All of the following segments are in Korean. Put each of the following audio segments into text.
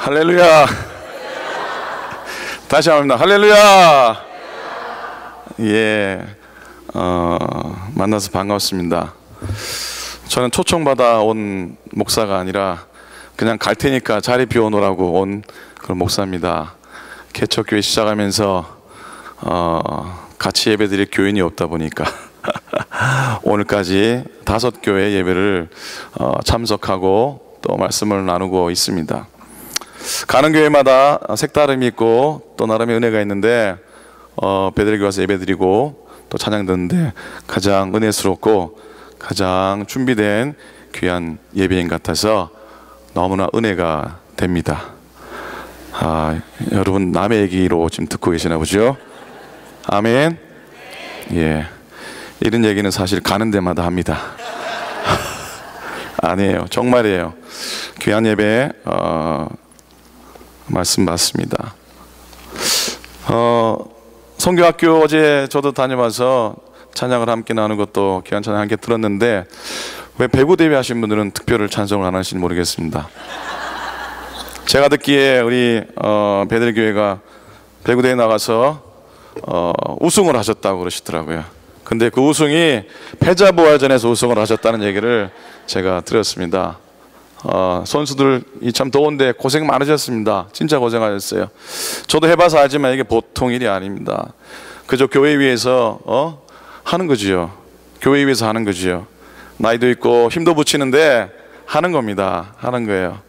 할렐루야. 다시 한번 할렐루야. 예, 만나서 반갑습니다. 저는 초청받아 온 목사가 아니라 그냥 갈 테니까 자리 비워놓으라고 온 그런 목사입니다. 개척교회 시작하면서 같이 예배드릴 교인이 없다 보니까 오늘까지 5교회 예배를 참석하고 또 말씀을 나누고 있습니다. 가는 교회마다 색다름이 있고 또 나름의 은혜가 있는데 베드로교회 와서 예배드리고 또 찬양 듣는데 가장 은혜스럽고 가장 준비된 귀한 예배인 같아서 너무나 은혜가 됩니다. 여러분 남의 얘기로 지금 듣고 계시나 보죠? 아멘. 예, 이런 얘기는 사실 가는 데마다 합니다. 아니에요, 정말이에요. 귀한 예배 말씀 맞습니다. 성교학교 어제 저도 다녀와서 찬양을 함께 나누는 것도 귀한 찬양 함께 들었는데 왜 배구 대회 하신 분들은 특별 찬송을 안 하시는지 모르겠습니다. 제가 듣기에 우리 베드로교회가 배구 대회 나가서 우승을 하셨다고 그러시더라고요. 근데 그 우승이 패자부활전에서 우승을 하셨다는 얘기를 제가 들었습니다. 선수들 참 더운데 고생 많으셨습니다. 진짜 고생하셨어요. 저도 해봐서 알지만 이게 보통 일이 아닙니다. 그저 교회 위에서 하는 거지요. 교회 위에서 하는 거지요. 나이도 있고 힘도 붙이는데 하는 겁니다. 하는 거예요.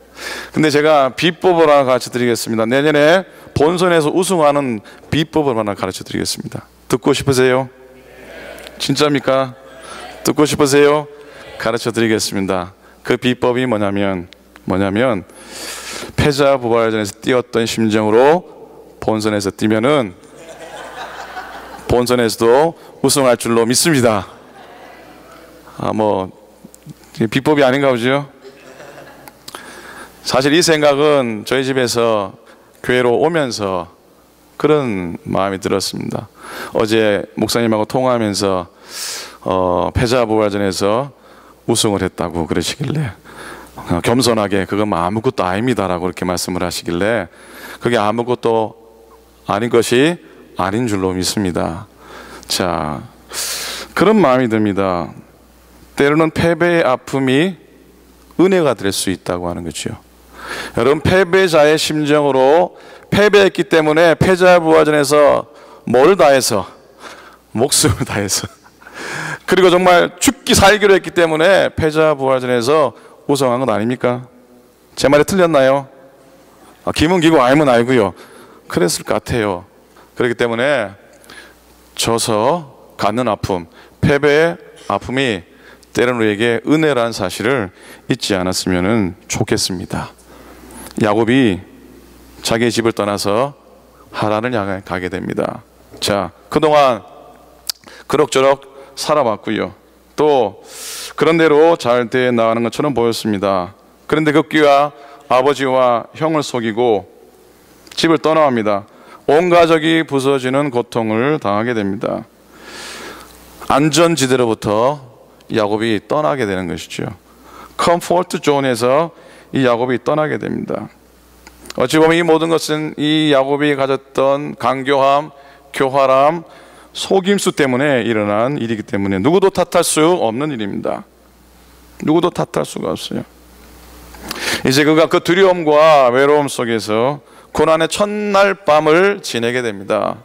근데 제가 비법을 하나 가르쳐 드리겠습니다. 내년에 본선에서 우승하는 비법을 하나 가르쳐 드리겠습니다. 듣고 싶으세요? 진짜입니까? 듣고 싶으세요? 가르쳐 드리겠습니다. 그 비법이 뭐냐면 패자부활전에서 뛰었던 심정으로 본선에서 뛰면은 본선에서도 우승할 줄로 믿습니다. 비법이 아닌가 보죠? 사실 이 생각은 저희 집에서 교회로 오면서 그런 마음이 들었습니다. 어제 목사님하고 통화하면서 패자부활전에서 우승을 했다고 그러시길래 겸손하게 그건 아무것도 아닙니다라고 그렇게 말씀을 하시길래 그게 아무것도 아닌 것이 아닌 줄로 믿습니다. 자, 그런 마음이 듭니다. 때로는 패배의 아픔이 은혜가 될 수 있다고 하는 거죠. 여러분, 패배자의 심정으로 패배했기 때문에 패자부활전에서 뭘 다해서 목숨을 다해서 그리고 정말 죽기 살기로 했기 때문에 패자부활전에서 우승한 건 아닙니까? 제 말이 틀렸나요? 기면 기고 아니면 아니고요. 그랬을 것 같아요. 그렇기 때문에 져서 갖는 아픔, 패배의 아픔이 때로는 우리에게 은혜라는 사실을 잊지 않았으면 좋겠습니다. 야곱이 자기의 집을 떠나서 하란을 향해 가게 됩니다. 자, 그동안 그럭저럭 살아왔고요. 또 그런 대로 잘 돼 나가는 것처럼 보였습니다. 그런데 급기야 아버지와 형을 속이고 집을 떠나갑니다. 온 가족이 부서지는 고통을 당하게 됩니다. 안전지대로부터 야곱이 떠나게 되는 것이죠. 컴포트 존에서 이 야곱이 떠나게 됩니다. 어찌 보면 이 모든 것은 이 야곱이 가졌던 간교함, 교활함, 속임수 때문에 일어난 일이기 때문에 누구도 탓할 수 없는 일입니다. 누구도 탓할 수가 없어요. 이제 그가 그 두려움과 외로움 속에서 고난의 첫날 밤을 지내게 됩니다.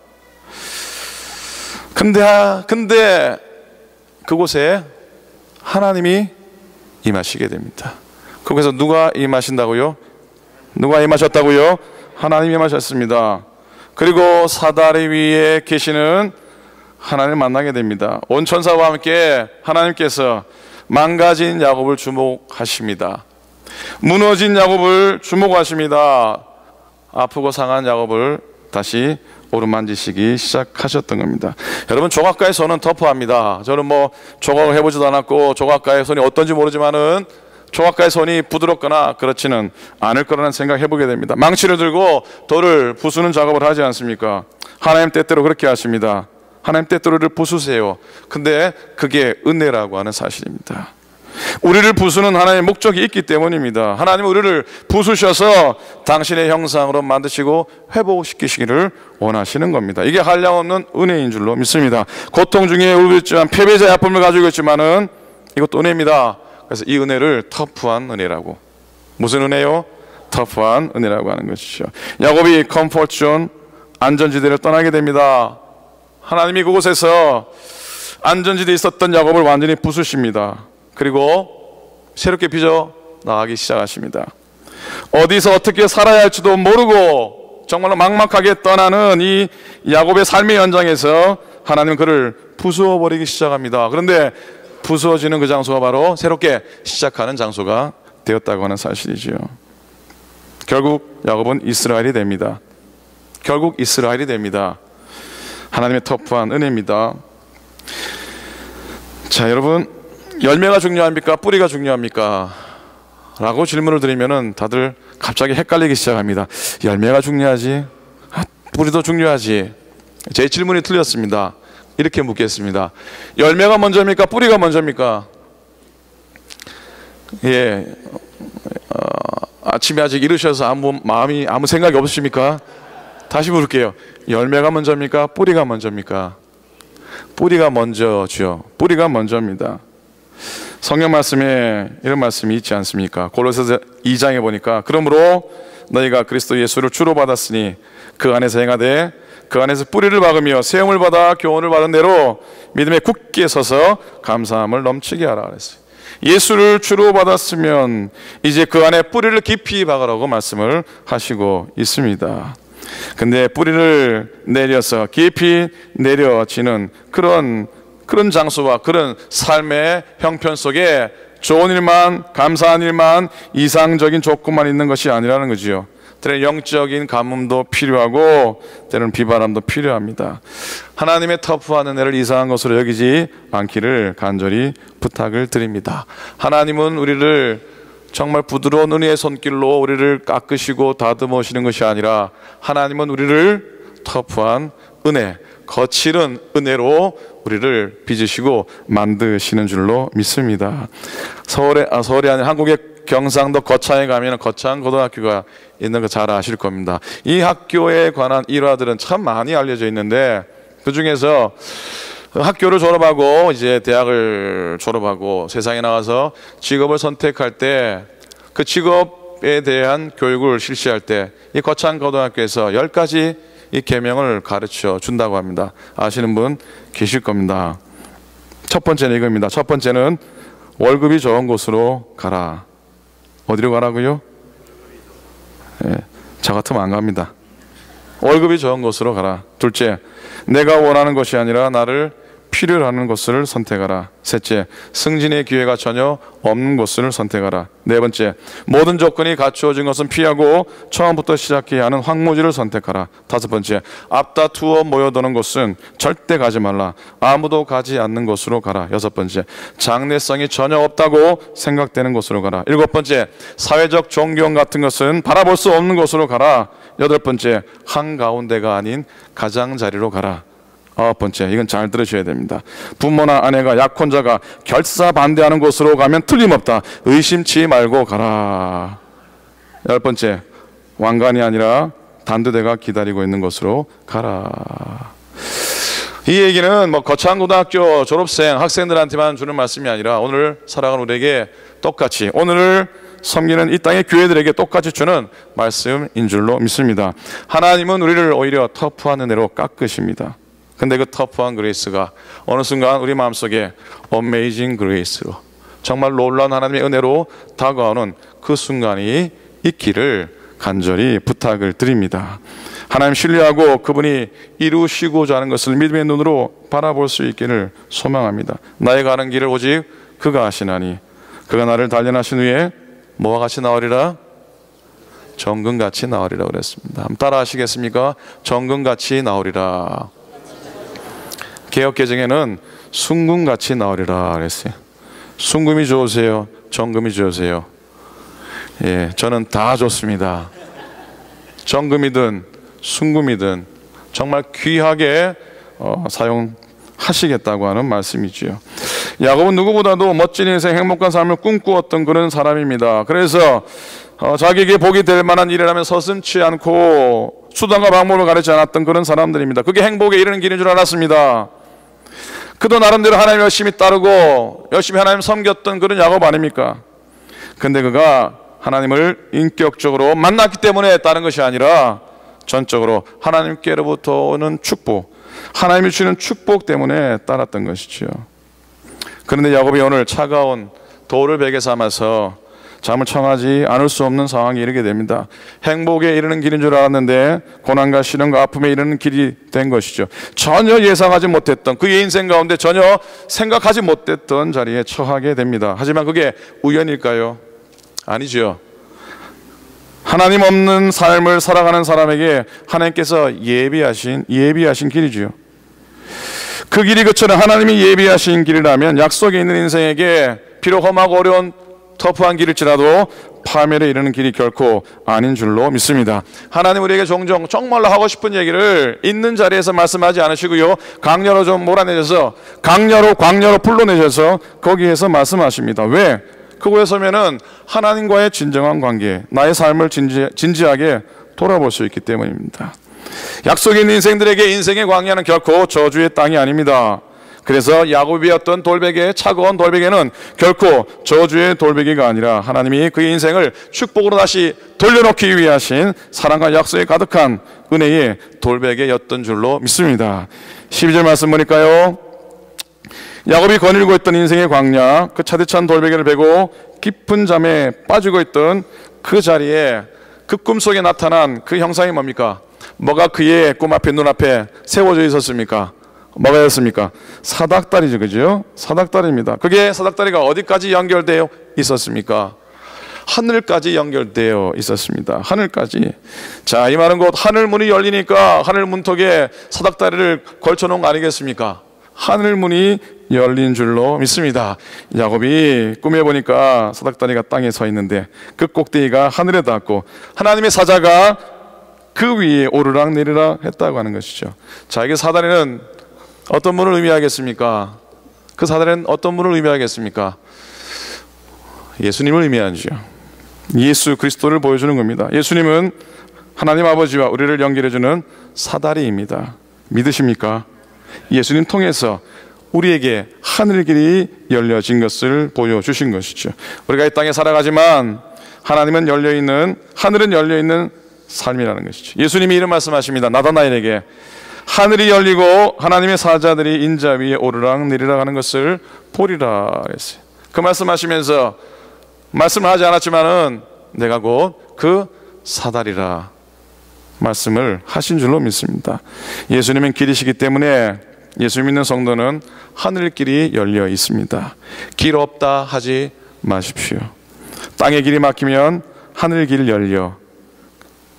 근데 그곳에 하나님이 임하시게 됩니다. 거기서 누가 임하신다고요? 누가 임하셨다고요? 하나님이 임하셨습니다. 그리고 사다리 위에 계시는 하나님을 만나게 됩니다. 온 천사와 함께 하나님께서 망가진 야곱을 주목하십니다. 무너진 야곱을 주목하십니다. 아프고 상한 야곱을 다시 오르만지시기 시작하셨던 겁니다. 여러분, 조각가의 손은 터프합니다. 저는 조각을 해보지도 않았고 조각가의 손이 어떤지 모르지만은 조각가의 손이 부드럽거나 그렇지는 않을 거라는 생각 해보게 됩니다. 망치를 들고 돌을 부수는 작업을 하지 않습니까? 하나님 때때로 그렇게 하십니다. 하나님 때때로를 부수세요. 근데 그게 은혜라고 하는 사실입니다. 우리를 부수는 하나님의 목적이 있기 때문입니다. 하나님은 우리를 부수셔서 당신의 형상으로 만드시고 회복시키시기를 원하시는 겁니다. 이게 한량없는 은혜인 줄로 믿습니다. 고통 중에 울부짖지만 패배자의 아픔을 가지고 있지만은 이것도 은혜입니다. 그래서 이 은혜를 터프한 은혜라고. 무슨 은혜요? 터프한 은혜라고 하는 것이죠. 야곱이 컴포트 존, 안전지대를 떠나게 됩니다. 하나님이 그곳에서 안전지대에 있었던 야곱을 완전히 부수십니다. 그리고 새롭게 빚어 나가기 시작하십니다. 어디서 어떻게 살아야 할지도 모르고 정말로 막막하게 떠나는 이 야곱의 삶의 현장에서 하나님은 그를 부수어버리기 시작합니다. 그런데 부수어지는 그 장소가 바로 새롭게 시작하는 장소가 되었다고 하는 사실이지요. 결국 야곱은 이스라엘이 됩니다. 결국 이스라엘이 됩니다. 하나님의 터프한 은혜입니다. 자, 여러분, 열매가 중요합니까? 뿌리가 중요합니까? 라고 질문을 드리면은 다들 갑자기 헷갈리기 시작합니다. 열매가 중요하지? 뿌리도 중요하지? 제 질문이 틀렸습니다. 이렇게 묻겠습니다. 열매가 먼저입니까? 뿌리가 먼저입니까? 예, 아침에 아직 이르셔서 마음이 아무 생각이 없으십니까? 다시 물을게요. 열매가 먼저입니까? 뿌리가 먼저입니까? 뿌리가 먼저죠. 뿌리가 먼저입니다. 성경 말씀에 이런 말씀이 있지 않습니까? 골로새서 2장에 보니까 그러므로 너희가 그리스도 예수를 주로 받았으니 그 안에서 행하되 그 안에서 뿌리를 박으며 세움을 받아 교훈을 받은 대로 믿음에 굳게 서서 감사함을 넘치게 하라 그랬어요. 예수를 주로 받았으면 이제 그 안에 뿌리를 깊이 박으라고 말씀을 하시고 있습니다. 근데 뿌리를 내려서 깊이 내려지는 그런 장소와 그런 삶의 형편 속에 좋은 일만, 감사한 일만, 이상적인 조건만 있는 것이 아니라는 거지요. 때로는 영적인 가뭄도 필요하고 때로는 비바람도 필요합니다. 하나님의 터프한 은혜를 이상한 것으로 여기지 않기를 간절히 부탁을 드립니다. 하나님은 우리를 정말 부드러운 은혜의 손길로 우리를 깎으시고 다듬으시는 것이 아니라 하나님은 우리를 터프한 은혜, 거칠은 은혜로 우리를 빚으시고 만드시는 줄로 믿습니다. 서울이 아닌 한국의 경상도 거창에 가면 거창 고등학교가 있는 거 잘 아실 겁니다. 이 학교에 관한 일화들은 참 많이 알려져 있는데 그 중에서 학교를 졸업하고 이제 대학을 졸업하고 세상에 나와서 직업을 선택할 때 그 직업에 대한 교육을 실시할 때 이 거창 고등학교에서 10가지 이 계명을 가르쳐 준다고 합니다. 아시는 분 계실 겁니다. 첫 번째는 이겁니다. 첫 번째는 월급이 좋은 곳으로 가라. 어디로 가라고요? 예, 저 같으면 안 갑니다. 월급이 좋은 곳으로 가라. 둘째, 내가 원하는 것이 아니라 나를 필요로 하는 것을 선택하라. 셋째, 승진의 기회가 전혀 없는 곳을 선택하라. 네 번째, 모든 조건이 갖추어진 것은 피하고 처음부터 시작해야 하는 황무지를 선택하라. 다섯 번째, 앞다투어 모여드는 곳은 절대 가지 말라. 아무도 가지 않는 곳으로 가라. 여섯 번째, 장래성이 전혀 없다고 생각되는 곳으로 가라. 일곱 번째, 사회적 존경 같은 것은 바라볼 수 없는 곳으로 가라. 여덟 번째, 한가운데가 아닌 가장자리로 가라. 아홉 번째, 이건 잘 들으셔야 됩니다. 부모나 아내가 약혼자가 결사 반대하는 곳으로 가면 틀림없다. 의심치 말고 가라. 열 번째, 왕관이 아니라 단두대가 기다리고 있는 곳으로 가라. 이 얘기는 거창고등학교 졸업생 학생들한테만 주는 말씀이 아니라 오늘 살아가는 우리에게 똑같이, 오늘을 섬기는 이 땅의 교회들에게 똑같이 주는 말씀인 줄로 믿습니다. 하나님은 우리를 오히려 터프한 은혜로 깎으십니다. 근데 그 터프한 그레이스가 어느 순간 우리 마음속에 어메이징 그레이스로, 정말 놀라운 하나님의 은혜로 다가오는 그 순간이 있기를 간절히 부탁을 드립니다. 하나님 신뢰하고 그분이 이루시고자 하는 것을 믿음의 눈으로 바라볼 수 있기를 소망합니다. 나의 가는 길을 오직 그가 아시나니 그가 나를 단련하신 후에 뭐와 같이 나오리라? 정금같이 나오리라 그랬습니다. 한번 따라 하시겠습니까? 정금같이 나오리라. 개역개정에는 순금같이 나오리라 그랬어요. 순금이 좋으세요? 정금이 좋으세요? 예, 저는 다 좋습니다. 정금이든 순금이든 정말 귀하게 사용하시겠다고 하는 말씀이지요. 야곱은 누구보다도 멋진 인생, 행복한 삶을 꿈꾸었던 그런 사람입니다. 그래서 자기에게 복이 될 만한 일이라면 서슴지 않고 수단과 방법을 가리지 않았던 그런 사람들입니다. 그게 행복에 이르는 길인 줄 알았습니다. 그도 나름대로 하나님 열심히 따르고 열심히 하나님 섬겼던 그런 야곱 아닙니까? 근데 그가 하나님을 인격적으로 만났기 때문에 따른 것이 아니라 전적으로 하나님께로부터 오는 축복, 하나님이 주시는 축복 때문에 따랐던 것이죠. 그런데 야곱이 오늘 차가운 돌을 베개 삼아서 잠을 청하지 않을 수 없는 상황에 이르게 됩니다. 행복에 이르는 길인 줄 알았는데 고난과 시련과 아픔에 이르는 길이 된 것이죠. 전혀 예상하지 못했던, 그의 인생 가운데 전혀 생각하지 못했던 자리에 처하게 됩니다. 하지만 그게 우연일까요? 아니죠. 하나님 없는 삶을 살아가는 사람에게 하나님께서 예비하신 길이지요. 그 길이 그처럼 하나님이 예비하신 길이라면 약속에 있는 인생에게 비록 험하고 어려운 터프한 길일지라도 파멸에 이르는 길이 결코 아닌 줄로 믿습니다. 하나님 우리에게 종종 정말로 하고 싶은 얘기를 있는 자리에서 말씀하지 않으시고요, 강렬로 좀 몰아내셔서 광야로 불러내셔서 거기에서 말씀하십니다. 왜? 그곳에 서면은 하나님과의 진정한 관계, 나의 삶을 진지하게 돌아볼 수 있기 때문입니다. 약속이 있는 인생들에게 인생의 광야는 결코 저주의 땅이 아닙니다. 그래서 야곱이었던 돌베개, 차가운 돌베개는 결코 저주의 돌베개가 아니라 하나님이 그의 인생을 축복으로 다시 돌려놓기 위하신 사랑과 약속에 가득한 은혜의 돌베개였던 줄로 믿습니다. 12절 말씀 보니까요, 야곱이 거닐고 있던 인생의 광야, 그 차디찬 돌베개를 베고 깊은 잠에 빠지고 있던 그 자리에 그 꿈속에 나타난 그 형상이 뭡니까? 뭐가 그의 꿈 앞에, 눈앞에 세워져 있었습니까? 뭐가 였습니까? 사닥다리죠, 그죠? 사닥다리입니다. 그게 사닥다리가 어디까지 연결되어 있었습니까? 하늘까지 연결되어 있었습니다. 하늘까지. 자, 이 말은 곧 하늘문이 열리니까 하늘 문턱에 사닥다리를 걸쳐놓은 거 아니겠습니까? 하늘문이 열린 줄로 믿습니다. 야곱이 꿈에 보니까 사닥다리가 땅에 서 있는데 그 꼭대기가 하늘에 닿고 하나님의 사자가 그 위에 오르락 내리락 했다고 하는 것이죠. 자, 이게 사다리는 어떤 분을 의미하겠습니까? 그 사다리는 어떤 분을 의미하겠습니까? 예수님을 의미하죠. 예수 그리스도를 보여주는 겁니다. 예수님은 하나님 아버지와 우리를 연결해주는 사다리입니다. 믿으십니까? 예수님 통해서 우리에게 하늘길이 열려진 것을 보여주신 것이죠. 우리가 이 땅에 살아가지만 하나님은 열려있는, 하늘은 열려있는 삶이라는 것이죠. 예수님이 이런 말씀하십니다. 나다나엘에게 하늘이 열리고 하나님의 사자들이 인자 위에 오르락 내리락 하는 것을 보리라 했어요. 그 말씀하시면서 말씀을 하지 않았지만은 내가 곧 그 사다리라 말씀을 하신 줄로 믿습니다. 예수님은 길이시기 때문에 예수 믿는 성도는 하늘길이 열려 있습니다. 길 없다 하지 마십시오. 땅의 길이 막히면 하늘길 열려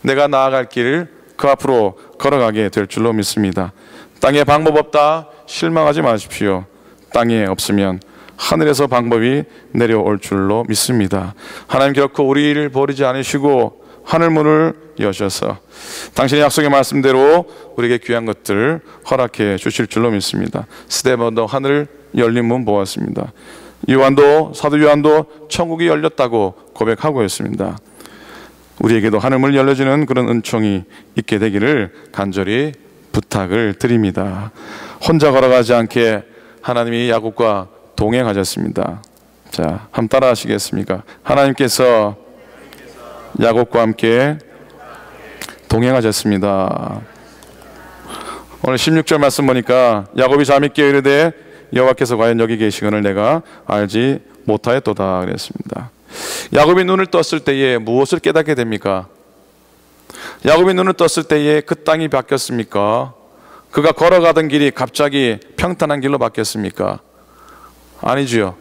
내가 나아갈 길 그 앞으로 걸어가게 될 줄로 믿습니다. 땅에 방법 없다 실망하지 마십시오. 땅에 없으면 하늘에서 방법이 내려올 줄로 믿습니다. 하나님 결코 우리를 버리지 않으시고 하늘문을 여셔서 당신의 약속의 말씀대로 우리에게 귀한 것들을 허락해 주실 줄로 믿습니다. 스데반도 하늘 열린 문 보았습니다. 사도 요한도 천국이 열렸다고 고백하고 있습니다. 우리에게도 하늘문 열려지는 그런 은총이 있게 되기를 간절히 부탁을 드립니다. 혼자 걸어가지 않게 하나님이 야곱과 동행하셨습니다. 자, 한번 따라 하시겠습니까? 하나님께서 야곱과 함께 동행하셨습니다. 오늘 16절 말씀 보니까 야곱이 잠이 깨어 이르되 여호와께서 과연 여기 계시거늘 내가 알지 못하였도다 그랬습니다. 야곱이 눈을 떴을 때에 무엇을 깨닫게 됩니까? 야곱이 눈을 떴을 때에 그 땅이 바뀌었습니까? 그가 걸어가던 길이 갑자기 평탄한 길로 바뀌었습니까? 아니지요.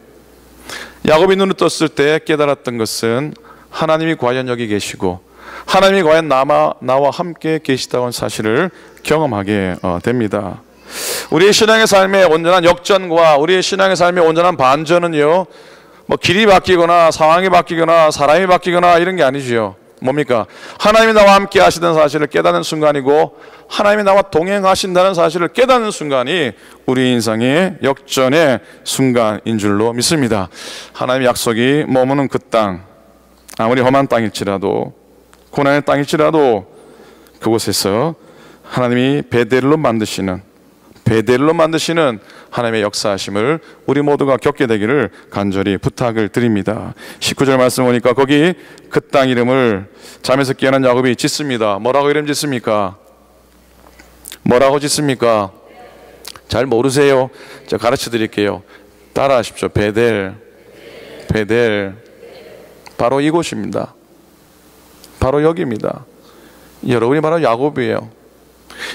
야곱이 눈을 떴을 때 깨달았던 것은 하나님이 과연 여기 계시고 하나님이 과연 나와 함께 계시다고 하는 사실을 경험하게 됩니다. 우리의 신앙의 삶의 온전한 역전과 우리의 신앙의 삶의 온전한 반전은요, 뭐 길이 바뀌거나 상황이 바뀌거나 사람이 바뀌거나 이런 게 아니지요. 뭡니까? 하나님이 나와 함께 하시던 사실을 깨닫는 순간이고 하나님이 나와 동행하신다는 사실을 깨닫는 순간이 우리 인생의 역전의 순간인 줄로 믿습니다. 하나님의 약속이 머무는 그 땅, 아무리 험한 땅일지라도 고난의 땅일지라도 그곳에서 하나님이 베델로 만드시는 하나님의 역사하심을 우리 모두가 겪게 되기를 간절히 부탁을 드립니다. 19절 말씀 보니까 거기 그 땅 이름을 잠에서 깨어난 야곱이 짓습니다. 뭐라고 이름 짓습니까? 뭐라고 짓습니까? 잘 모르세요? 제가 가르쳐 드릴게요. 따라 하십시오. 베델. 바로 이곳입니다. 바로 여기입니다. 여러분이 바로 야곱이에요.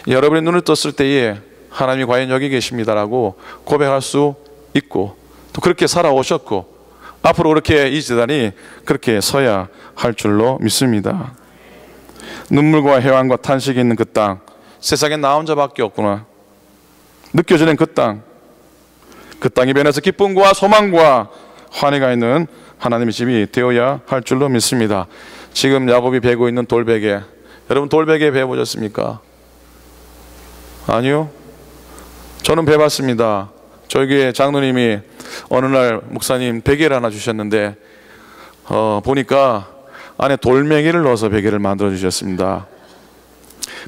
여러분의 눈을 떴을 때에 하나님이 과연 여기 계십니다라고 고백할 수 있고 또 그렇게 살아오셨고 앞으로 그렇게 이 재단이 그렇게 서야 할 줄로 믿습니다. 눈물과 해왕과 탄식이 있는 그 땅, 세상에 나 혼자밖에 없구나 느껴지는 그 땅이 변해서 기쁨과 소망과 환희가 있는 하나님의 집이 되어야 할 줄로 믿습니다. 지금 야곱이 베고 있는 돌베개, 여러분 돌베개 베어보셨습니까? 아니요? 저는 베봤습니다. 저희 교회 장로님이 어느 날 목사님 베개를 하나 주셨는데 보니까 안에 돌멩이를 넣어서 베개를 만들어 주셨습니다.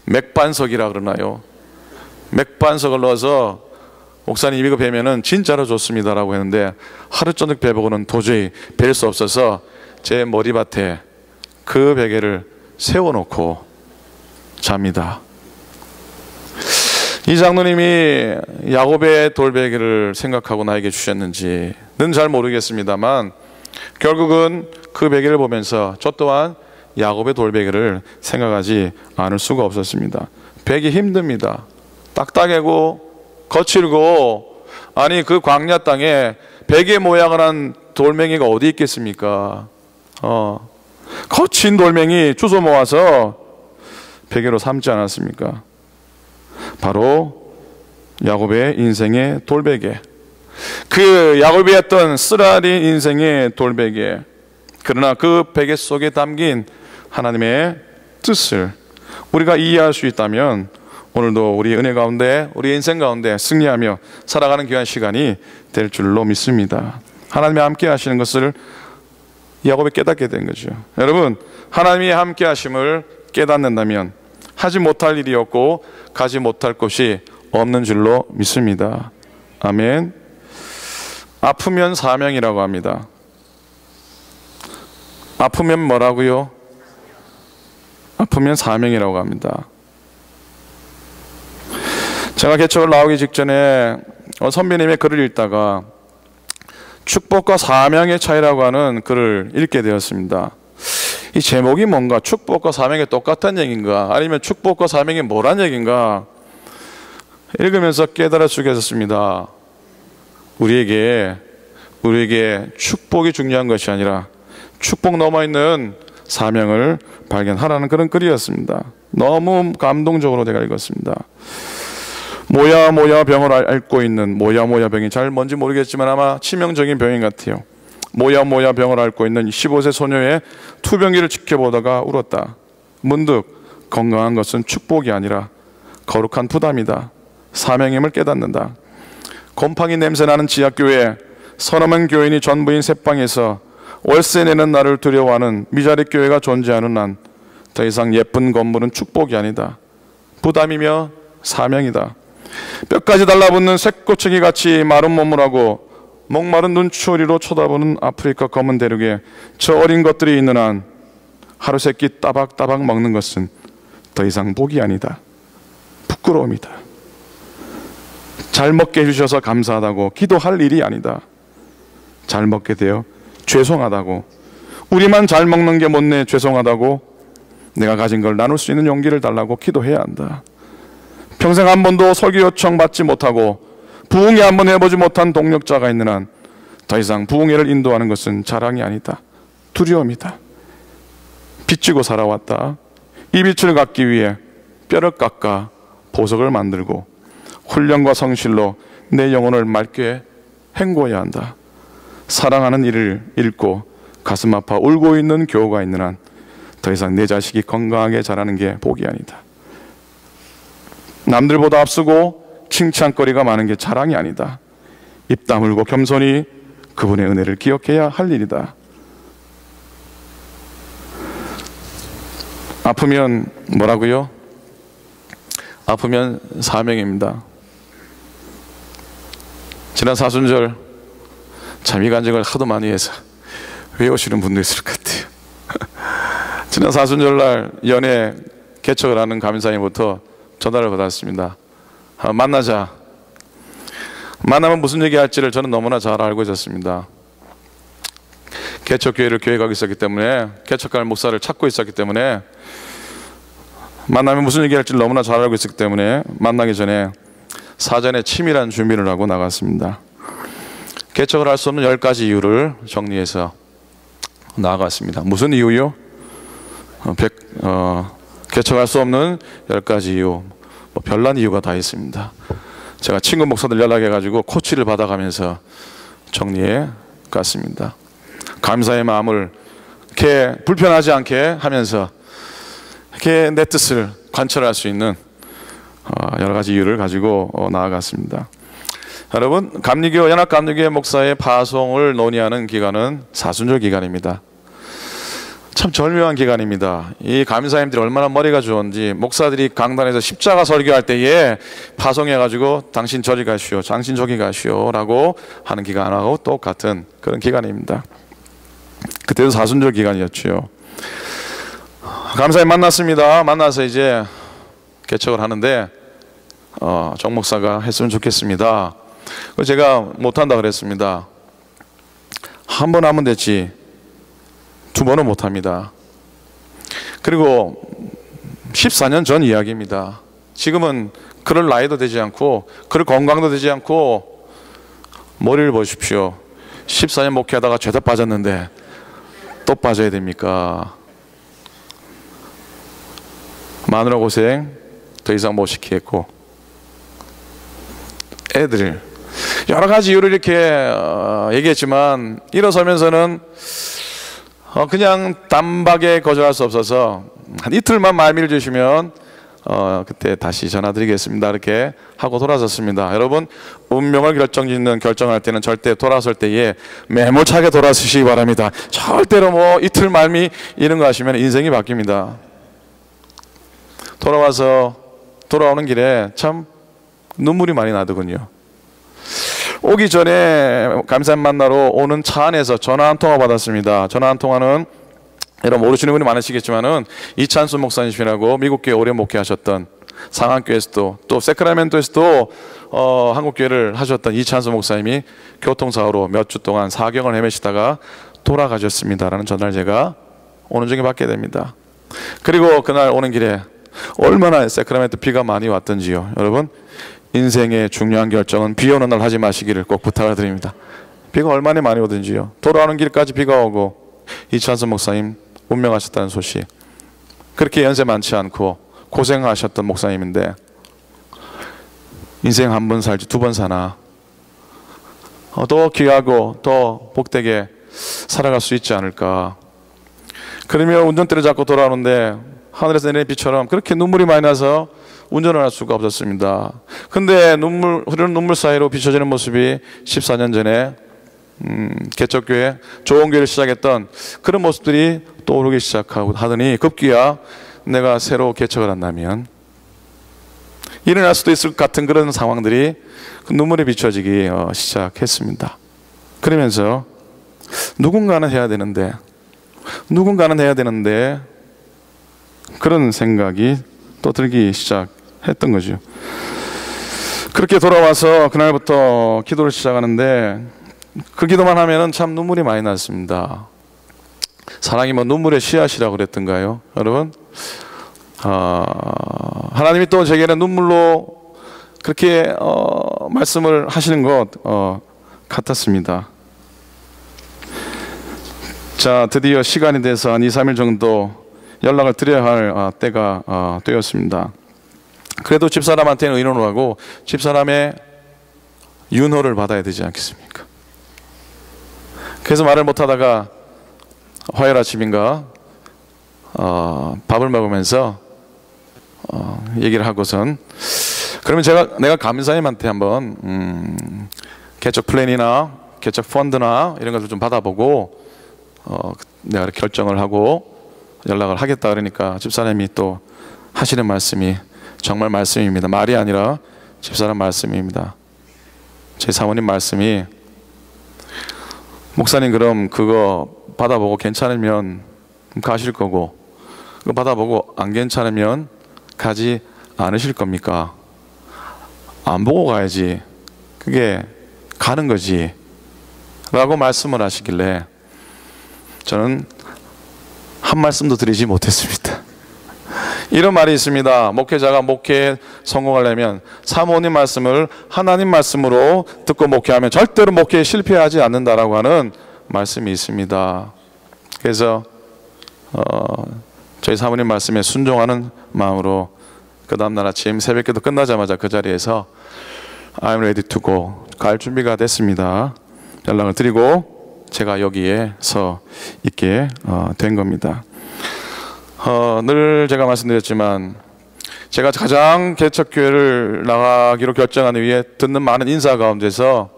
맥반석이라 그러나요? 맥반석을 넣어서 목사님 이거 베면은 진짜로 좋습니다라고 했는데 하루 저녁 베보고는 도저히 벨 수 없어서 제 머리밭에 그 베개를 세워놓고 잡니다. 이 장로님이 야곱의 돌베개를 생각하고 나에게 주셨는지는 잘 모르겠습니다만 결국은 그 베개를 보면서 저 또한 야곱의 돌베개를 생각하지 않을 수가 없었습니다. 베기 힘듭니다. 딱딱하고 거칠고 아니 그 광야 땅에 베개 모양을 한 돌멩이가 어디 있겠습니까? 거친 돌멩이 주워 모아서 베개로 삼지 않았습니까? 바로 야곱의 인생의 돌베개, 그 야곱이 했던 쓰라린 인생의 돌베개. 그러나 그 베개 속에 담긴 하나님의 뜻을 우리가 이해할 수 있다면 오늘도 우리 은혜 가운데 우리 인생 가운데 승리하며 살아가는 귀한 시간이 될 줄로 믿습니다. 하나님이 함께 하시는 것을 야곱이 깨닫게 된 거죠. 여러분, 하나님이 함께 하심을 깨닫는다면 하지 못할 일이 없고 가지 못할 곳이 없는 줄로 믿습니다. 아멘. 아프면 사명이라고 합니다. 아프면 뭐라고요? 아프면 사명이라고 합니다. 제가 개척을 나오기 직전에 선배님의 글을 읽다가 축복과 사명의 차이라고 하는 글을 읽게 되었습니다. 이 제목이 뭔가 축복과 사명이 똑같은 얘기인가 아니면 축복과 사명이 뭐란 얘기인가 읽으면서 깨달을 수가 있었습니다. 우리에게 축복이 중요한 것이 아니라 축복 넘어있는 사명을 발견하라는 그런 글이었습니다. 너무 감동적으로 제가 읽었습니다. 모야 병을 앓고 있는 모야 병이 잘 뭔지 모르겠지만 아마 치명적인 병인 것 같아요. 모야 병을 앓고 있는 15세 소녀의 투병기를 지켜보다가 울었다. 문득 건강한 것은 축복이 아니라 거룩한 부담이다. 사명임을 깨닫는다. 곰팡이 냄새나는 지하교회, 서너만 교인이 전부인 새방에서 월세 내는 나를 두려워하는 미자리 교회가 존재하는 한 더 이상 예쁜 건물은 축복이 아니다. 부담이며 사명이다. 뼈까지 달라붙는 새꼬챙이 같이 마른 몸을 하고 목마른 눈초리로 쳐다보는 아프리카 검은 대륙에 저 어린 것들이 있는 한 하루 세끼 따박따박 먹는 것은 더 이상 복이 아니다. 부끄러움이다. 잘 먹게 해주셔서 감사하다고 기도할 일이 아니다. 잘 먹게 되어 죄송하다고, 우리만 잘 먹는 게 못내 죄송하다고, 내가 가진 걸 나눌 수 있는 용기를 달라고 기도해야 한다. 평생 한 번도 설교 요청 받지 못하고 부흥회 한 번 해보지 못한 동력자가 있는 한 더 이상 부흥회를 인도하는 것은 자랑이 아니다. 두려움이다. 빚지고 살아왔다. 이 빚을 갚기 위해 뼈를 깎아 보석을 만들고 훈련과 성실로 내 영혼을 맑게 헹궈야 한다. 사랑하는 이를 잃고 가슴 아파 울고 있는 교우가 있는 한 더 이상 내 자식이 건강하게 자라는 게 복이 아니다. 남들보다 앞서고 칭찬거리가 많은 게 자랑이 아니다. 입 다물고 겸손히 그분의 은혜를 기억해야 할 일이다. 아프면 뭐라고요? 아프면 사명입니다. 지난 사순절 참 이 간증을 하도 많이 해서 외우시는 분도 있을 것 같아요. 지난 사순절날 연애 개척을 하는 감사님부터 전화를 받았습니다. 만나자. 만나면 무슨 얘기할지를 저는 너무나 잘 알고 있었습니다. 개척교회를 계획하고 있었기 때문에, 개척할 목사를 찾고 있었기 때문에, 만나면 무슨 얘기할지를 너무나 잘 알고 있었기 때문에 만나기 전에 사전에 치밀한 준비를 하고 나갔습니다. 개척을 할 수 없는 10가지 이유를 정리해서 나아갔습니다. 무슨 이유요? 개척할 수 없는 10가지 이유, 별난 이유가 다 있습니다. 제가 친구 목사들 연락해가지고 코치를 받아가면서 정리해 갔습니다. 감사의 마음을 이렇게 불편하지 않게 하면서 이렇게 내 뜻을 관철할 수 있는 여러 가지 이유를 가지고 나아갔습니다. 여러분, 감리교 연합감리교회 목사의 파송을 논의하는 기간은 사순절 기간입니다. 참 절묘한 기간입니다. 이 감사님들이 얼마나 머리가 좋은지, 목사들이 강단에서 십자가 설교할 때에 파송해가지고 당신 저리 가시오, 당신 저기 가시오 라고 하는 기간하고 똑같은 그런 기간입니다. 그때도 사순절 기간이었죠. 감사님 만났습니다. 만나서 이제 개척을 하는데 정 목사가 했으면 좋겠습니다. 제가 못한다 그랬습니다. 한 번 하면 됐지 2번은 못합니다. 그리고 14년 전 이야기입니다. 지금은 그럴 나이도 되지 않고 그럴 건강도 되지 않고, 머리를 보십시오. 14년 목회하다가 죄다 빠졌는데 또 빠져야 됩니까? 마누라 고생 더 이상 못 시키겠고, 애들 여러 가지 이유를 이렇게 얘기했지만 일어서면서는 그냥 단박에 거절할 수 없어서 한 이틀만 말미를 주시면 그때 다시 전화드리겠습니다 이렇게 하고 돌아섰습니다. 여러분, 운명을 결정짓는 결정할 때는 절대 돌아설 때에 매몰차게 돌아서시기 바랍니다. 절대로 뭐 이틀 말미 이런 거 하시면 인생이 바뀝니다. 돌아오는 길에 참 눈물이 많이 나더군요. 오기 전에 감사님 만나러 오는 차 안에서 전화 한 통화 받았습니다. 전화 한 통화는 여러분 모르시는 분이 많으시겠지만은 이찬수 목사님이라고 미국교회 오래 목회하셨던, 상한교회에서도 또 세크라멘토에서도 한국교회를 하셨던 이찬수 목사님이 교통사고로 몇 주 동안 사경을 헤매시다가 돌아가셨습니다라는 전화를 제가 오는 중에 받게 됩니다. 그리고 그날 오는 길에 얼마나 세크라멘토 비가 많이 왔던지요. 여러분, 인생의 중요한 결정은 비 오는 날 하지 마시기를 꼭 부탁을 드립니다. 비가 얼마나 많이 오든지요. 돌아오는 길까지 비가 오고 이찬수 목사님 운명하셨다는 소식, 그렇게 연세 많지 않고 고생하셨던 목사님인데 인생 한 번 살지 2번 사나, 더 귀하고 더 복되게 살아갈 수 있지 않을까. 그러며 운전대를 잡고 돌아오는데 하늘에서 내리는 비처럼 그렇게 눈물이 많이 나서 운전을 할 수가 없었습니다. 근데 흐르는 눈물 사이로 비춰지는 모습이 14년 전에 개척교회, 좋은 교회를 시작했던 그런 모습들이 떠오르기 시작하고 하더니 급기야 내가 새로 개척을 한다면 일어날 수도 있을 것 같은 그런 상황들이 눈물에 비춰지기 시작했습니다. 그러면서 누군가는 해야 되는데 그런 생각이 또 들기 시작했던 거죠. 그렇게 돌아와서 그날부터 기도를 시작하는데 그 기도만 하면은 참 눈물이 많이 났습니다. 사랑이 뭐 눈물의 씨앗이라고 그랬던가요? 여러분, 하나님이 또 제게는 눈물로 그렇게 말씀을 하시는 것 같았습니다. 자, 드디어 시간이 돼서 한 2, 3일 정도 연락을 드려야 할 때가 되었습니다. 그래도 집사람한테는 의논을 하고 집사람의 윤호를 받아야 되지 않겠습니까? 그래서 말을 못하다가 화요일 아침인가 밥을 먹으면서 얘기를 하고선, 그러면 내가 감사님한테 한번 개척 플랜이나 개척 펀드나 이런 것을 좀 받아보고 내가 결정을 하고 연락을 하겠다 그러니까 집사님이 또 하시는 말씀이 정말 말씀입니다. 말이 아니라 집사람 말씀입니다. 제 사모님 말씀이, 목사님 그럼 그거 받아보고 괜찮으면 가실 거고, 그거 받아보고 안 괜찮으면 가지 않으실 겁니까? 안 보고 가야지 그게 가는 거지 라고 말씀을 하시길래 저는 한 말씀도 드리지 못했습니다. 이런 말이 있습니다. 목회자가 목회에 성공하려면 사모님 말씀을 하나님 말씀으로 듣고 목회하면 절대로 목회에 실패하지 않는다라고 하는 말씀이 있습니다. 그래서 저희 사모님 말씀에 순종하는 마음으로 그 다음날 아침 새벽기도 끝나자마자 그 자리에서 I'm ready to go, 갈 준비가 됐습니다 연락을 드리고 제가 여기에 서 있게 된 겁니다. 늘 제가 말씀드렸지만 제가 가장 개척교회를 나가기로 결정한 이후에 듣는 많은 인사 가운데서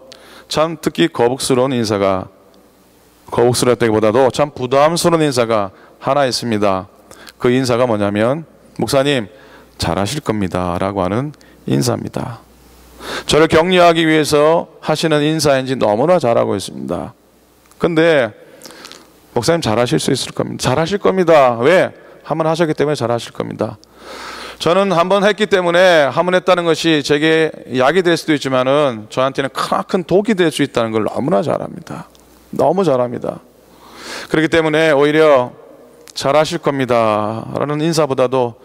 참 특히 거북스럽다기보다도 참 부담스러운 인사가 하나 있습니다. 그 인사가 뭐냐면 목사님 잘하실 겁니다 라고 하는 인사입니다. 저를 격려하기 위해서 하시는 인사인지 너무나 잘하고 있습니다. 근데 목사님 잘하실 수 있을 겁니다. 잘하실 겁니다. 왜? 한번 하셨기 때문에 잘하실 겁니다. 저는 한번 했기 때문에 한번 했다는 것이 제게 약이 될 수도 있지만은 저한테는 큰 독이 될 수 있다는 걸 너무나 잘합니다. 너무 잘합니다. 그렇기 때문에 오히려 잘하실 겁니다 라는 인사보다도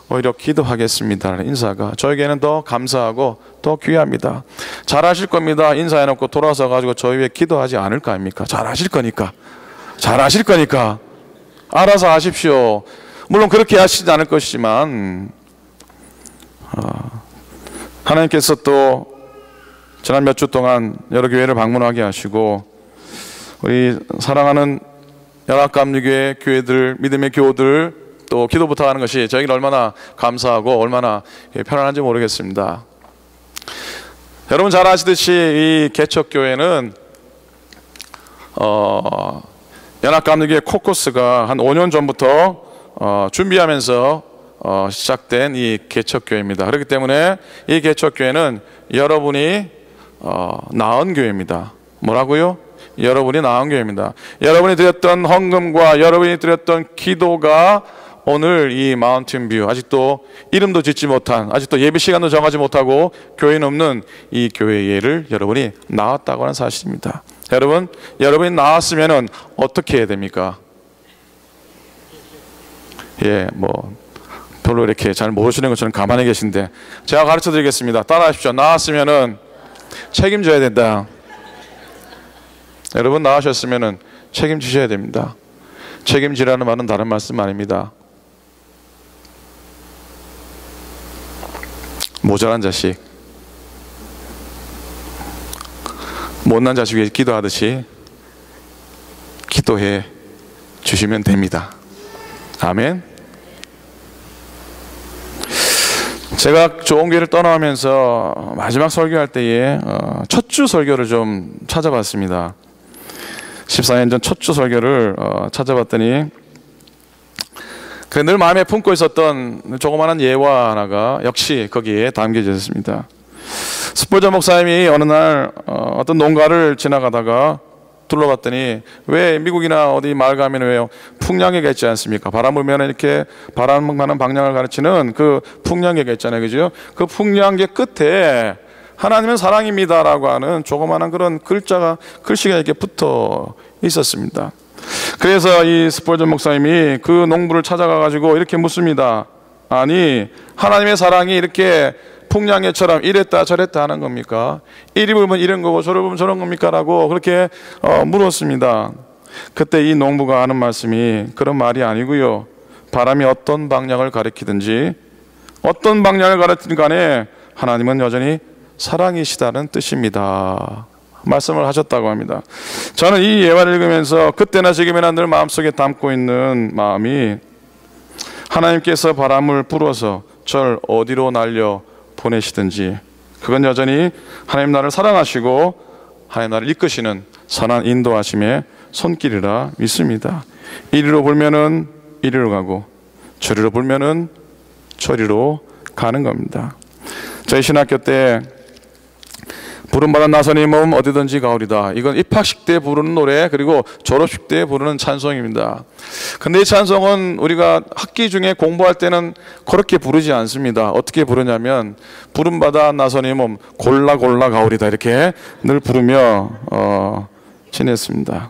오히려 기도하겠습니다 라는 인사가 저에게는 더 감사하고 더 귀합니다. 잘하실 겁니다 인사해놓고 돌아서 가지고 저희 위해 기도하지 않을 거 아닙니까? 잘하실 거니까 알아서 하십시오. 물론 그렇게 하시지 않을 것이지만 하나님께서 또 지난 몇 주 동안 여러 교회를 방문하게 하시고 우리 사랑하는 연합감리교회 교회들, 믿음의 교우들 또 기도 부탁하는 것이 저에게는 얼마나 감사하고 얼마나 편안한지 모르겠습니다. 여러분 잘 아시듯이 이 개척교회는 연합감리교회 코커스가 한 5년 전부터 준비하면서 시작된 이 개척교회입니다. 그렇기 때문에 이 개척교회는 여러분이 낳은 교회입니다. 뭐라고요? 여러분이 낳은 교회입니다. 여러분이 드렸던 헌금과 여러분이 드렸던 기도가 오늘 이 마운틴뷰, 아직도 이름도 짓지 못한, 아직도 예배 시간도 정하지 못하고 교회는 없는 이 교회를 여러분이 낳았다고 하는 사실입니다. 여러분이 낳았으면 어떻게 해야 됩니까? 별로 이렇게 잘 모르시는 것처럼 가만히 계신데 제가 가르쳐 드리겠습니다. 따라하십시오. 낳았으면 책임져야 된다. 여러분 낳으셨으면 책임지셔야 됩니다. 책임지라는 말은 다른 말씀 아닙니다. 모자란 자식, 못난 자식 위해 기도하듯이 기도해 주시면 됩니다. 아멘. 제가 좋은 교회를 떠나면서 마지막 설교할 때에 첫 주 설교를 좀 찾아봤습니다. 14년 전 첫 주 설교를 찾아봤더니 늘 마음에 품고 있었던 조그마한 예화 하나가 역시 거기에 담겨져 있습니다. 스폴전 목사님이 어느 날 어떤 농가를 지나가다가 둘러봤더니 왜 미국이나 어디 마을 가면 왜 풍량계가 있지 않습니까? 바람 불면 이렇게 바람 가는 방향을 가르치는 그 풍량계가 있잖아요, 그죠? 그 풍량계 끝에 하나님은 사랑입니다라고 하는 조그마한 그런 글씨가 이렇게 붙어 있었습니다. 그래서 이 스폴전 목사님이 그 농부를 찾아가 가지고 이렇게 묻습니다. 아니, 하나님의 사랑이 이렇게 풍량계처럼 이랬다 저랬다 하는 겁니까? 이리 보면 이런 거고 저리 보면 저런 겁니까? 라고 그렇게 물었습니다. 그때 이 농부가 하는 말씀이 그런 말이 아니고요, 바람이 어떤 방향을 가리키든지 어떤 방향을 가리키든 간에 하나님은 여전히 사랑이시다는 뜻입니다 말씀을 하셨다고 합니다. 저는 이 예화를 읽으면서 그때나 지금이나 늘 마음속에 담고 있는 마음이 하나님께서 바람을 불어서 절 어디로 날려 보내시든지 그건 여전히 하나님 나를 사랑하시고 하나님 나를 이끄시는 선한 인도하심의 손길이라 믿습니다. 이리로 불면은 이리로 가고 저리로 불면은 저리로 가는 겁니다. 저희 신학교 때 부름받은 나선의 몸 어디든지 가오리다. 이건 입학식 때 부르는 노래, 그리고 졸업식 때 부르는 찬송입니다. 근데 이 찬송은 우리가 학기 중에 공부할 때는 그렇게 부르지 않습니다. 어떻게 부르냐면 부름받아 나선의 몸 골라 골라 가오리다 이렇게 늘 부르며 지냈습니다.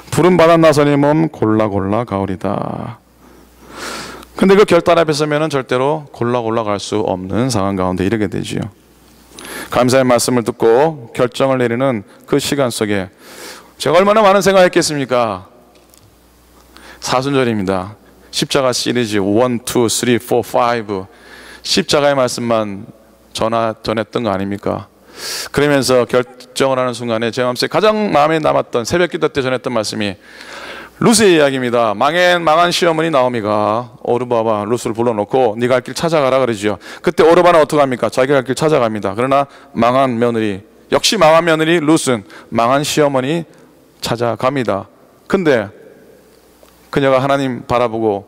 부름받아 나선의 몸 골라 골라 가오리다. 근데 그 결단 앞에 서면은 절대로 골라 골라 갈 수 없는 상황 가운데 이르게 되지요. 감사의 말씀을 듣고 결정을 내리는 그 시간 속에 제가 얼마나 많은 생각했겠습니까? 사순절입니다. 십자가 시리즈 1, 2, 3, 4, 5 십자가의 말씀만 전했던 거 아닙니까? 그러면서 결정을 하는 순간에 제 마음속에 가장 마음에 남았던 새벽기도 때 전했던 말씀이 루스의 이야기입니다. 망한 시어머니 나오미가 오르바와 루스를 불러놓고 네가 갈 길 찾아가라 그러죠. 그때 오르바는 어떻게 합니까? 자기가 갈 길 찾아갑니다. 그러나 망한 며느리, 역시 망한 며느리 루스는 망한 시어머니 찾아갑니다. 근데 그녀가 하나님 바라보고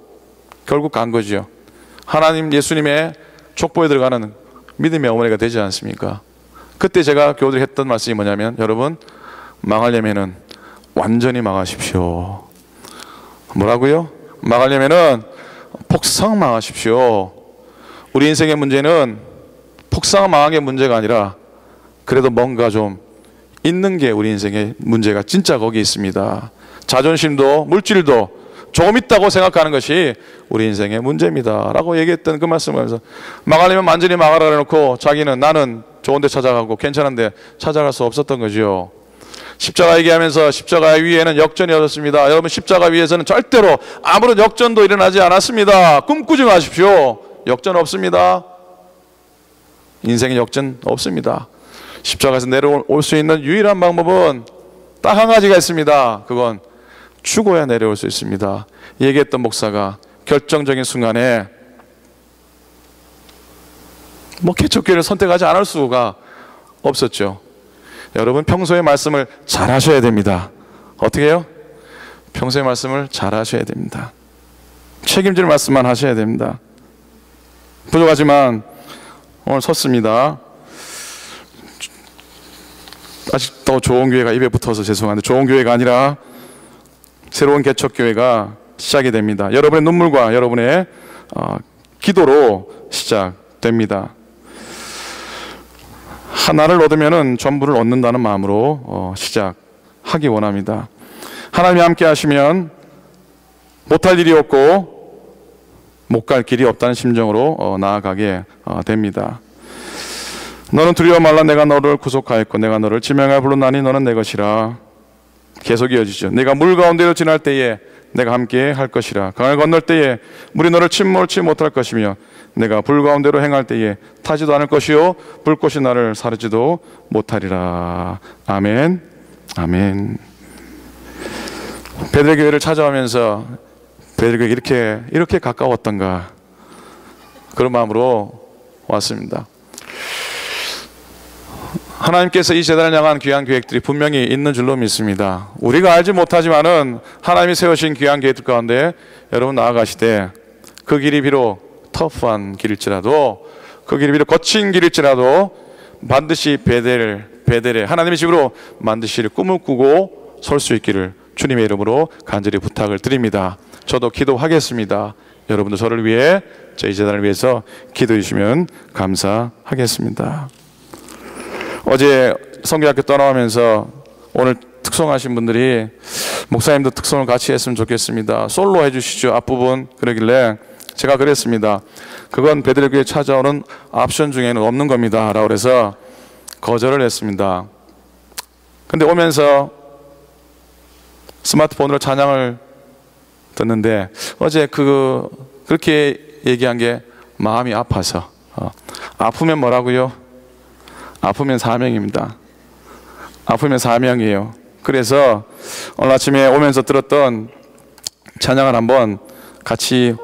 결국 간 거죠. 하나님 예수님의 족보에 들어가는 믿음의 어머니가 되지 않습니까? 그때 제가 교우들이 했던 말씀이 뭐냐면, 여러분 망하려면은 완전히 망하십시오. 뭐라고요? 망하려면은 폭삭 망하십시오. 우리 인생의 문제는 폭삭 망한 게 문제가 아니라 그래도 뭔가 좀 있는 게 우리 인생의 문제가 진짜 거기 있습니다. 자존심도 물질도 조금 있다고 생각하는 것이 우리 인생의 문제입니다 라고 얘기했던 그 말씀을 하면서, 망하려면 완전히 망하라 해놓고 자기는 나는 좋은 데 찾아가고 괜찮은데 찾아갈 수 없었던 거죠. 십자가 얘기하면서 십자가 위에는 역전이 없었습니다. 여러분, 십자가 위에서는 절대로 아무런 역전도 일어나지 않았습니다. 꿈꾸지 마십시오. 역전 없습니다. 인생의 역전 없습니다. 십자가에서 내려올 수 있는 유일한 방법은 딱 한 가지가 있습니다. 그건 죽어야 내려올 수 있습니다. 얘기했던 목사가 결정적인 순간에 개척교회를 선택하지 않을 수가 없었죠. 여러분, 평소에 말씀을 잘 하셔야 됩니다. 어떻게 해요? 평소에 말씀을 잘 하셔야 됩니다. 책임질 말씀만 하셔야 됩니다. 부족하지만 오늘 섰습니다. 아직 더 좋은 교회가 입에 붙어서 죄송한데, 좋은 교회가 아니라 새로운 개척교회가 시작이 됩니다. 여러분의 눈물과 여러분의 기도로 시작됩니다. 하나를 얻으면 전부를 얻는다는 마음으로 시작하기 원합니다. 하나님이 함께 하시면 못할 일이 없고 못 갈 길이 없다는 심정으로 나아가게 됩니다. 너는 두려워 말라. 내가 너를 구속하였고 내가 너를 지명하여 불렀나니 너는 내 것이라. 계속 이어지죠. 내가 물 가운데로 지날 때에 내가 함께 할 것이라. 강을 건널 때에 물이 너를 침몰치 못할 것이며 내가 불 가운데로 행할 때에 타지도 않을 것이요 불꽃이 나를 사르지도 못하리라. 아멘. 아멘. 베들레교회를 찾아오면서 베들레교회 이렇게 가까웠던가, 그런 마음으로 왔습니다. 하나님께서 이 재단을 향한 귀한 계획들이 분명히 있는 줄로 믿습니다. 우리가 알지 못하지만은 하나님이 세우신 귀한 계획들 가운데 여러분 나아가시되, 그 길이 비록 터프한 길일지라도, 그 길이 비록 거친 길일지라도 반드시 베델에 하나님의 집으로 만드실 꿈을 꾸고 설 수 있기를 주님의 이름으로 간절히 부탁을 드립니다. 저도 기도하겠습니다. 여러분도 저를 위해, 저희 재단을 위해서 기도해 주시면 감사하겠습니다. 어제 성교학교 떠나오면서 오늘 특송하신 분들이 목사님도 특송을 같이 했으면 좋겠습니다. 솔로 해주시죠, 앞부분. 그러길래 제가 그랬습니다. 그건 베들레교회 찾아오는 옵션 중에는 없는 겁니다 라고 해서 거절을 했습니다. 근데 오면서 스마트폰으로 찬양을 듣는데 어제 그렇게 얘기한 게 마음이 아파서, 아프면 뭐라고요? 아프면 사명입니다. 아프면 사명이에요. 그래서 오늘 아침에 오면서 들었던 찬양을 한번 같이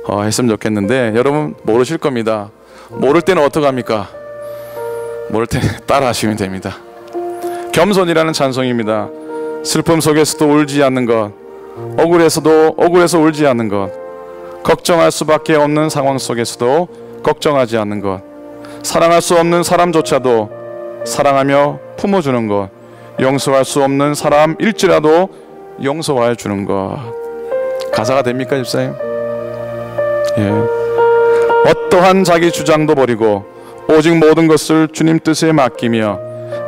했으면 좋겠는데 여러분 모르실 겁니다. 모를 때는 어떡합니까? 모를 때는 따라 하시면 됩니다. 겸손이라는 찬송입니다. 슬픔 속에서도 울지 않는 것, 억울해서 울지 않는 것, 걱정할 수밖에 없는 상황 속에서도 걱정하지 않는 것, 사랑할 수 없는 사람조차도 사랑하며 품어주는 것, 용서할 수 없는 사람일지라도 용서해 주는 것. 가사가 됩니까, 집사님? 예. 어떠한 자기 주장도 버리고 오직 모든 것을 주님 뜻에 맡기며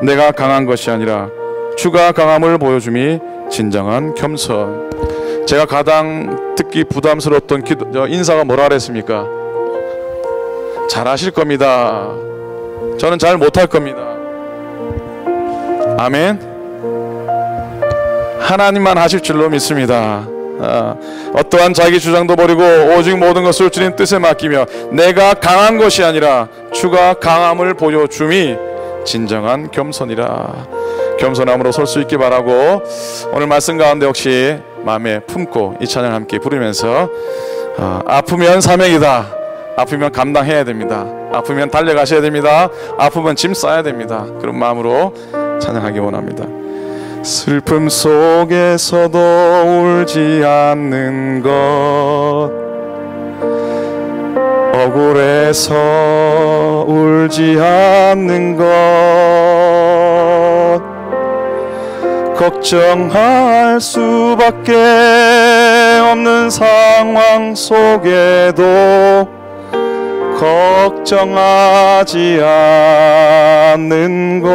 내가 강한 것이 아니라 주가 강함을 보여줌이 진정한 겸손. 제가 가장 듣기 부담스러웠던 인사가 뭐라 그랬습니까? 잘하실 겁니다. 저는 잘 못할 겁니다. 아멘. 하나님만 하실 줄로 믿습니다. 어떠한 자기 주장도 버리고 오직 모든 것을 주님 뜻에 맡기며 내가 강한 것이 아니라 주가 강함을 보여줌이 진정한 겸손이라. 겸손함으로 설 수 있기 바라고, 오늘 말씀 가운데 혹시 마음에 품고 이 찬양 함께 부르면서 아프면 사명이다, 아프면 감당해야 됩니다, 아프면 달려가셔야 됩니다, 아프면 짐 싸야 됩니다, 그런 마음으로 찬양하기 원합니다. 슬픔 속에서도 울지 않는 것, 억울해서 울지 않는 것, 걱정할 수밖에 없는 상황 속에도 걱정하지 않는 것,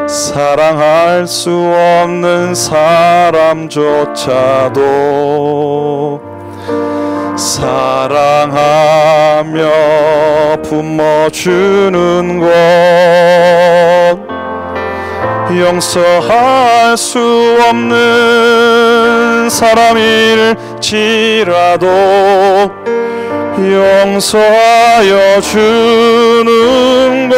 사랑할 수 없는 사람조차도 사랑하며 품어주는 것, 용서할 수 없는 사람일지라도 용서하여 주는 것,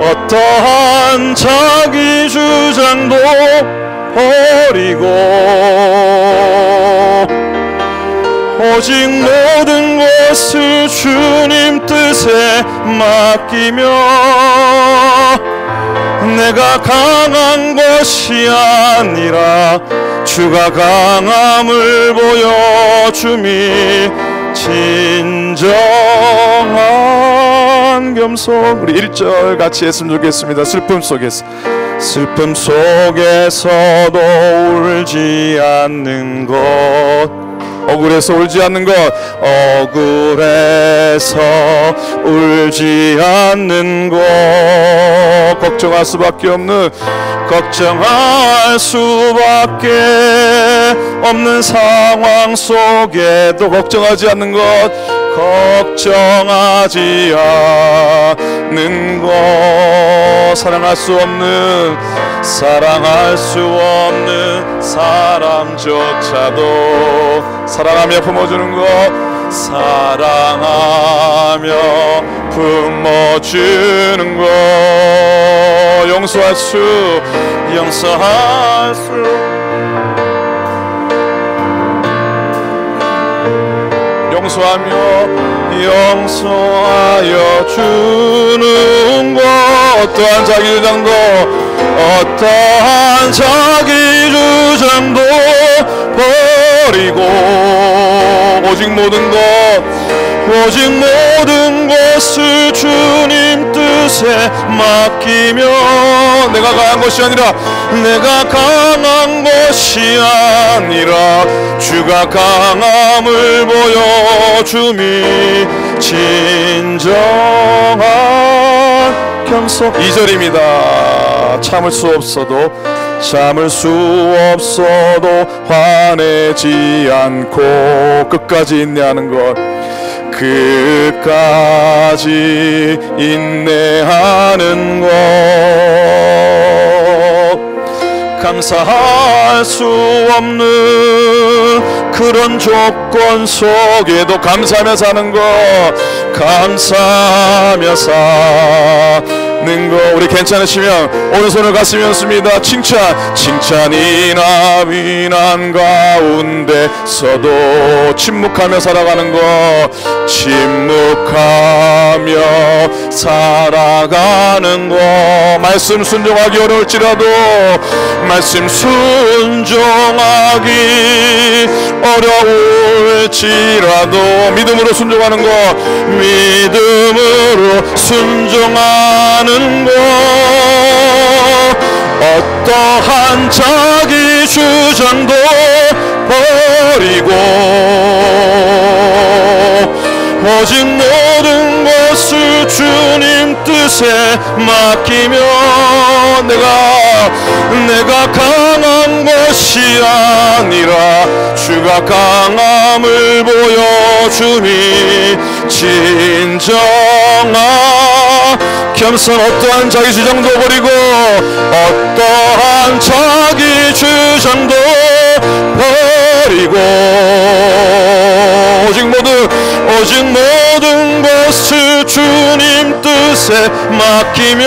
어떠한 자기 주장도 버리고 오직 모든 것을 주님 뜻에 맡기며 내가 강한 것이 아니라 주가 강함을 보여줌이 진정한 겸손. 우리 1절 같이 했으면 좋겠습니다. 슬픔 속에서도 울지 않는 것, 억울해서 울지 않는 것, 억울해서 울지 않는 것, 걱정할 수밖에 없는 상황 속에도 걱정하지 않는 것, 걱정하지 않는 것, 사랑할 수 없는 사람조차도 사랑하며 품어주는 것, 사랑하며 품어주는 것, 용서할 수 용서하여 주는 것, 어떠한 자기 주장도 버리고 오직 모든 것을 주님 뜻에 맡기며 내가 강한 것이 아니라 주가 강함을 보여줌이 진정한 겸손. 2절입니다. 참을 수 없어도 화내지 않고 끝까지 인내하는 것, 끝까지 인내하는 것, 감사할 수 없는 그런 조건 속에도 감사하며 사는 것, 감사하며 거 우리 괜찮으시면 오른손을 가슴에 얹습니다. 칭찬이나 위난 가운데서도 침묵하며 살아가는 거, 침묵하며 살아가는 거. 말씀 순종하기 어려울지라도, 말씀 순종하기 어려울지라도 믿음으로 순종하는 거, 믿음으로 순종하는 거. 어떠한 자기 주장도 버리고 오직 모든 것을 주님 뜻에 맡기며 내가 강한 것이 아니라 주가 강함을 보여주니 진정한 겸손. 어떠한 자기 주장도 버리고 어떠한 자기 주장도 버리고 오직 모든 것을 주님 뜻에 맡기며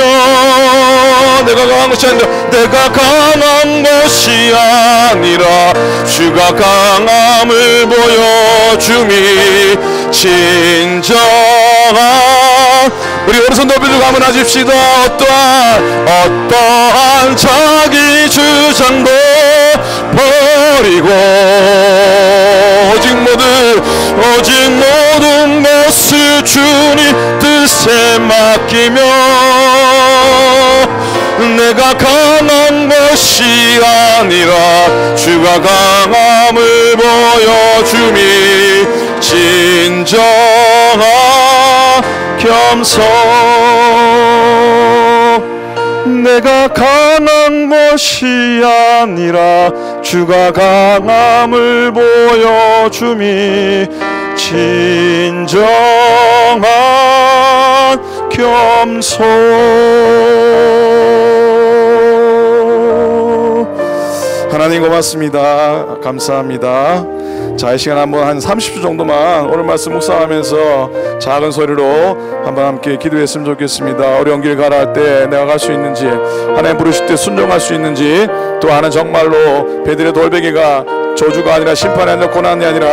내가 강한 것이 아니라 주가 강함을 보여주니 진정한. 우리 오른손 높이들고 한번 하십시다. 어떠한 자기 주장도 버리고 오직 모든 것을 주님 뜻에 맡기며 내가 강한 것이 아니라 주가 강함을 보여주니 진정한 겸손. 내가 강한 것이 아니라 주가 강함을 보여주니 진정한 겸손. 하나님 고맙습니다. 감사합니다. 자, 이 시간 한번 한 30초 정도만 오늘 말씀 묵상하면서 작은 소리로 한번 함께 기도했으면 좋겠습니다. 어려운 길 가라 할 때 내가 갈 수 있는지, 하나님 부르실 때 순종할 수 있는지, 또 하나는 정말로 베들의 돌베개가 저주가 아니라 심판이 아니라 고난이 아니라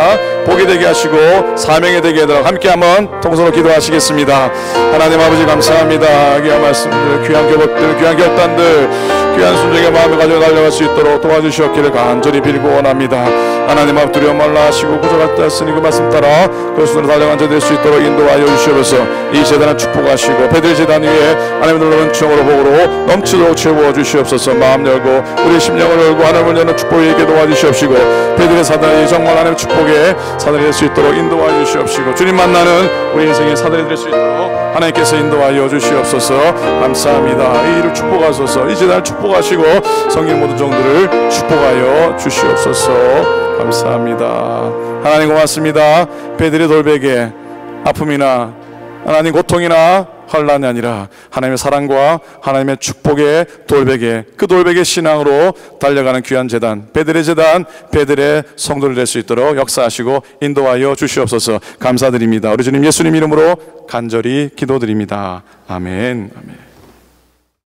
복이 되게 하시고 사명이 되게 하도록 함께 한번 통성으로 기도하시겠습니다. 하나님 아버지 감사합니다. 귀한 말씀들, 귀한 교법들, 귀한 결단들, 귀한 순종의 마음을 가지고 달려갈 수 있도록 도와주시옵기를 간절히 빌고 원합니다. 하나님 앞 두려움 말라 하시고 구속했다 했으니 그 말씀 따라 그 순으로 달려간 자 될 수 있도록 인도하여 주시옵소서. 이 재단을 축복하시고 베들 재단 위에 하나님을 누르는 충으로 복으로 넘치도록 채워 주시옵소서. 마음 열고 우리 심령을 열고 하나님을 여는 축복이 있게 도와주시옵시고 베들의 사단이 정말 하나님의 축복에 사단이 될 수 있도록 인도하여 주시옵시고 주님 만나는 우리 인생의 사단이 될 수 있도록 하나님께서 인도하여 주시옵소서. 감사합니다. 이 일을 축복하소서. 이 재단을 축복하시고 성경 모든 종들을 축복하여 주시옵소서. 감사합니다. 하나님 고맙습니다. 베들의 돌베개, 아픔이나 하나님 고통이나 환난이 아니라 하나님의 사랑과 하나님의 축복의 돌베개, 그 돌베개 신앙으로 달려가는 귀한 재단, 베들의 재단, 베들의 성도를 될 수 있도록 역사하시고 인도하여 주시옵소서. 감사드립니다. 우리 주님 예수님 이름으로 간절히 기도드립니다. 아멘. 아멘.